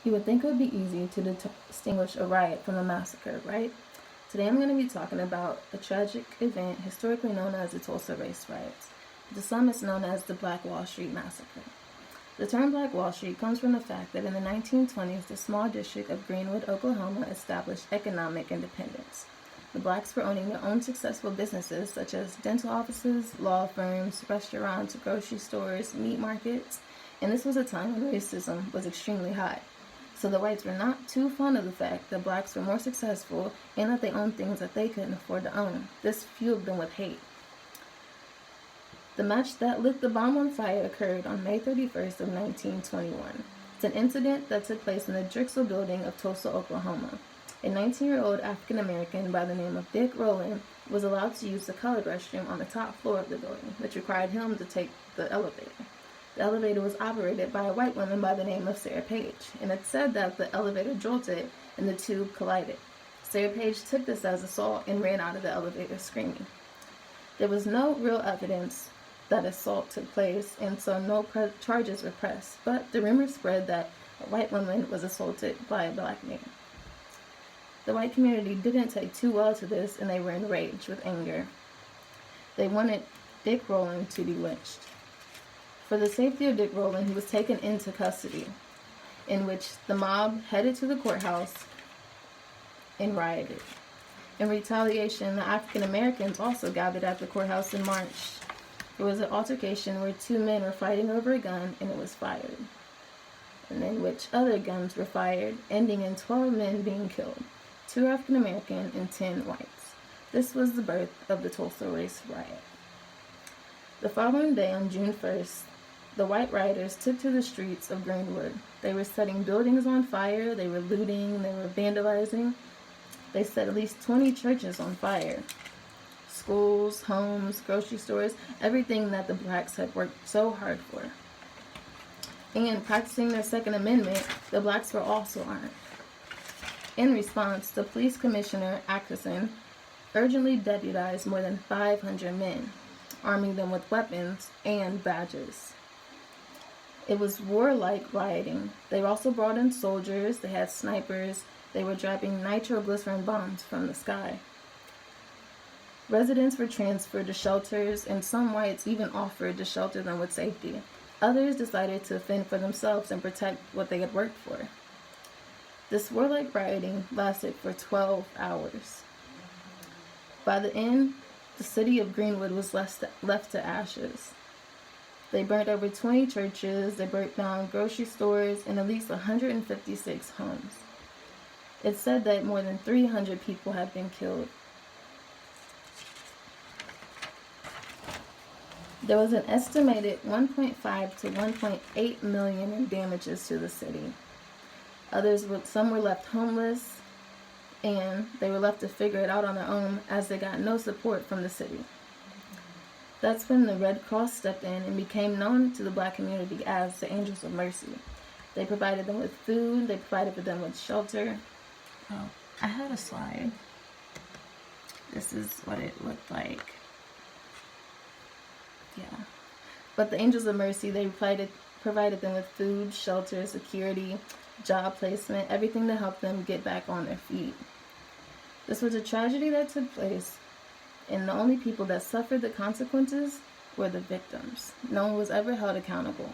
You would think it would be easy to distinguish a riot from a massacre, right? Today I'm going to be talking about a tragic event historically known as the Tulsa Race Riots. To some, it's known as the Black Wall Street Massacre. The term Black Wall Street comes from the fact that in the 1920s, the small district of Greenwood, Oklahoma, established economic independence. The blacks were owning their own successful businesses such as dental offices, law firms, restaurants, grocery stores, meat markets, and this was a time when racism was extremely high. So the whites were not too fond of the fact that blacks were more successful and that they owned things that they couldn't afford to own. This fueled them with hate. The match that lit the bomb on fire occurred on May 31st of 1921. It's an incident that took place in the Drexel building of Tulsa, Oklahoma. A 19-year-old African American by the name of Dick Rowland was allowed to use the colored restroom on the top floor of the building, which required him to take the elevator. The elevator was operated by a white woman by the name of Sarah Page, and it's said that the elevator jolted and the tube collided. Sarah Page took this as assault and ran out of the elevator screaming. There was no real evidence that assault took place, and so no charges were pressed, but the rumor spread that a white woman was assaulted by a black man. The white community didn't take too well to this, and they were enraged with anger. They wanted Dick Rowland to be lynched. For the safety of Dick Rowland, he was taken into custody, in which the mob headed to the courthouse and rioted. In retaliation, the African Americans also gathered at the courthouse and marched. There was an altercation where two men were fighting over a gun, and it was fired, and in which other guns were fired, ending in 12 men being killed, 2 African American and 10 whites. This was the birth of the Tulsa Race Riot. The following day, on June 1st, the white rioters took to the streets of Greenwood. They were setting buildings on fire, they were looting, they were vandalizing. They set at least 20 churches on fire. Schools, homes, grocery stores, everything that the blacks had worked so hard for. And practicing their Second Amendment, the blacks were also armed. In response, the police commissioner, Atkinson, urgently deputized more than 500 men, arming them with weapons and badges. It was warlike rioting. They also brought in soldiers, they had snipers, they were dropping nitroglycerin bombs from the sky. Residents were transferred to shelters, and some whites even offered to shelter them with safety. Others decided to fend for themselves and protect what they had worked for. This warlike rioting lasted for 12 hours. By the end, the city of Greenwood was left to ashes. They burnt over 20 churches, they burnt down grocery stores, and at least 156 homes. It's said that more than 300 people have been killed. There was an estimated 1.5 to 1.8 million in damages to the city. Some were left homeless, and they were left to figure it out on their own as they got no support from the city. That's when the Red Cross stepped in and became known to the black community as the Angels of Mercy. They provided them with food, they provided them with shelter. Oh, I had a slide. This is what it looked like. Yeah. But the Angels of Mercy, they provided them with food, shelter, security, job placement, everything to help them get back on their feet. This was a tragedy that took place, and the only people that suffered the consequences were the victims. No one was ever held accountable.